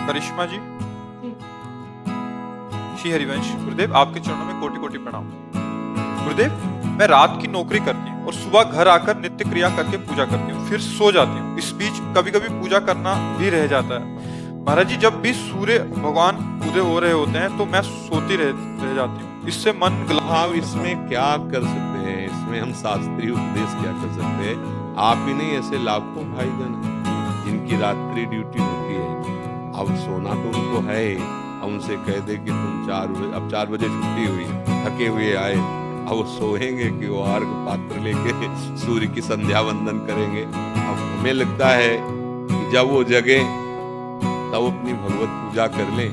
करिश्मा जी, जी। श्री हरिवंश, गुरुदेव आपके चरणों में कोटि कोटि प्रणाम। गुरुदेव, मैं रात की नौकरी करती हूँ और सुबह घर आकर नित्य क्रिया करके पूजा करती हूँ, फिर सो जाती हूँ। इस बीच कभी कभी पूजा करना भी रह जाता है। महाराज जी, जब भी सूर्य भगवान उदय हो रहे होते हैं तो मैं सोती रह जाती हूँ। इससे मन हम इसमें क्या कर सकते हैं? इसमें हम शास्त्रीय उपदेश क्या कर सकते हैं? आप ही नहीं, ऐसे लाखों भाईजान हैं जिनकी रात्रि ड्यूटी होती है। अब सोना तो उनको है ही। अब उनसे कह दे कि तुम 4 बजे छुट्टी हुई, थके हुए आए, अब वो सोएंगे कि वो अर्घ पात्र लेके सूर्य की संध्या वंदन करेंगे। अब हमें लगता है कि जब वो जगे तब अपनी भगवत पूजा कर लें।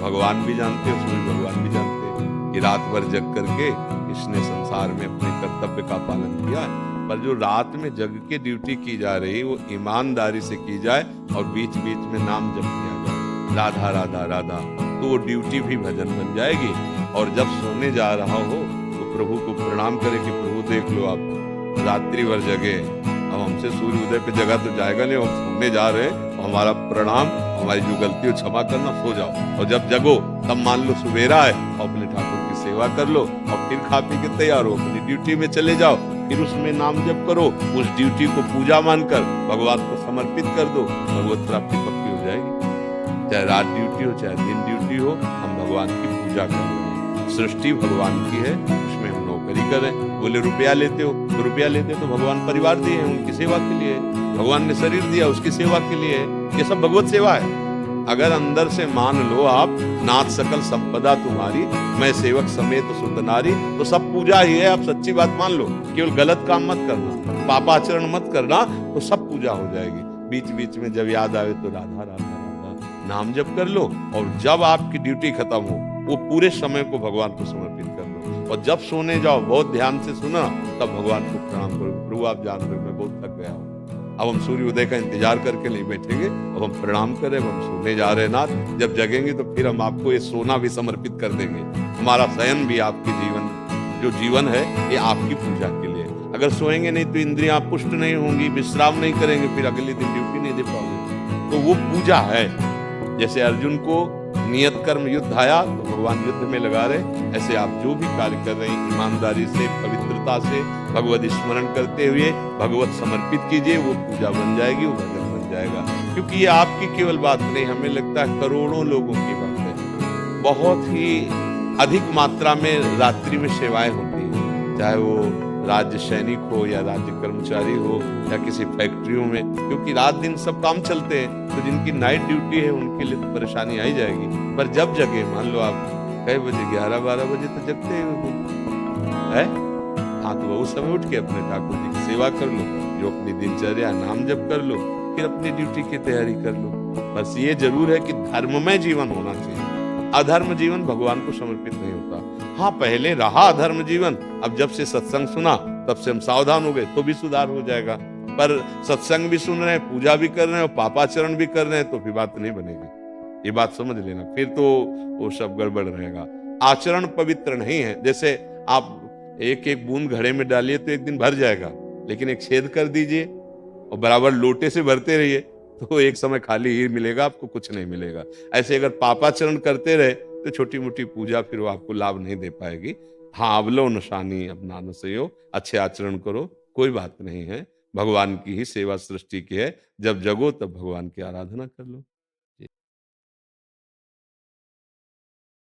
भगवान भी जानते हैं, सूर्य भगवान भी जानते हैं कि रात भर जग करके इसने संसार में अपने कर्तव्य का पालन किया है। पर जो रात में जग के ड्यूटी की जा रही वो ईमानदारी से की जाए और बीच बीच में नाम जप किया जाए, राधा राधा राधा, तो वो ड्यूटी भी भजन बन जाएगी। और जब सोने जा रहा हो तो प्रभु को प्रणाम करे कि प्रभु देख लो आप रात्रि भर जगे, अब हमसे सूर्य उदय पे जगह तो जाएगा नहीं, हम सोने जा रहे हैं, हमारा प्रणाम, हमारी जो गलती हो क्षमा करना, सो जाओ। और जब जगो तब मान लो सवेरा है और अपने ठाकुर की सेवा कर लो और फिर खा पी के तैयार हो अपनी ड्यूटी में चले जाओ। फिर उसमें नाम जप करो, उस ड्यूटी को पूजा मानकर भगवान को समर्पित कर दो, भगवत प्राप्ति पक्की हो जाएगी। चाहे रात ड्यूटी हो चाहे दिन ड्यूटी हो, हम भगवान की पूजा कर रहे हैं। सृष्टि भगवान की है, उसमें हम नौकरी कर रहे हैं। बोले रुपया लेते हो तो रुपया लेते तो भगवान परिवार दिए हैं, उनकी सेवा के लिए। भगवान ने शरीर दिया, उसकी सेवा के लिए। ये सब भगवत सेवा है। अगर अंदर से मान लो आप, नाथ सकल संपदा तुम्हारी, मैं सेवक समेत सुत नारी, तो सब पूजा ही है। आप सच्ची बात मान लो, केवल गलत काम मत करना, पापाचरण मत करना, तो सब पूजा हो जाएगी। बीच बीच में जब याद आवे तो राधा राधा राधा नाम जप कर लो, और जब आपकी ड्यूटी खत्म हो वो पूरे समय को भगवान को समर्पित कर लो। और जब सोने जाओ बहुत ध्यान से सुना, तब भगवान को प्रणाम करो, प्रभु आप जान रहे हो मैं बहुत थक गया हूँ, अब हम सूर्य उदय का इंतजार करके नहीं बैठेंगे, अब हम प्रणाम करें, हम सोने जा रहे हैं नाथ। जब जगेंगे तो फिर हम आपको ये सोना भी समर्पित कर देंगे। हमारा शयन भी आपके जीवन, जो जीवन है ये आपकी पूजा के लिए। अगर सोएंगे नहीं तो इंद्रियां पुष्ट नहीं होंगी, विश्राम नहीं करेंगे, फिर अगले दिन ड्यूटी नहीं दे पाओगे। तो वो पूजा है। जैसे अर्जुन को नियत कर्म युद्ध आया तो भगवान युद्ध में लगा रहे, ऐसे आप जो भी कार्य कर रहे हैं ईमानदारी से, पवित्रता से, भगवत स्मरण करते हुए भगवत समर्पित कीजिए, वो पूजा बन जाएगी, वो भजन बन जाएगा। क्योंकि ये आपकी केवल बात नहीं, हमें लगता है करोड़ों लोगों की बात है। बहुत ही अधिक मात्रा में रात्रि में सेवाएं होती है, चाहे वो राज्य सैनिक हो या राज्य कर्मचारी हो या किसी फैक्ट्रियों में, क्योंकि रात दिन सब काम चलते हैं। तो जिनकी नाइट ड्यूटी है उनके लिए तो परेशानी आ ही जाएगी। पर जब जगे, मान लो आप कई बजे, 11-12 बजे तो जगते हैं, हाँ, तो उस समय उठ के अपने ठाकुर जी की सेवा कर लो, जो अपनी दिनचर्या नाम जप कर लो, फिर अपनी ड्यूटी की तैयारी कर लो। बस ये जरूर है कि धर्ममय जीवन होना चाहिए। अधर्म जीवन भगवान को समर्पित नहीं होता। हाँ, पहले रहा अधर्म जीवन, अब जब से सत्संग सुना तब से हम सावधान हो गए, तो भी सुधार हो जाएगा। पर सत्संग भी सुन रहे हैं, पूजा भी कर रहे हैं और पापाचरण भी कर रहे हैं, तो फिर बात नहीं बनेगी। ये बात समझ लेना, फिर तो वो सब गड़बड़ रहेगा। आचरण पवित्र नहीं है। जैसे आप एक एक बूंद घड़े में डालिए तो एक दिन भर जाएगा, लेकिन एक छेद कर दीजिए और बराबर लोटे से भरते रहिए तो एक समय खाली ही मिलेगा, आपको कुछ नहीं मिलेगा। ऐसे अगर पापाचरण करते रहे तो छोटी मोटी पूजा फिर वो आपको लाभ नहीं दे पाएगी। हाँ, अवलो नशानी अपना न सयो, अच्छे आचरण करो, कोई बात नहीं है। भगवान की ही सेवा सृष्टि की है। जब जगो तब भगवान की आराधना कर लो।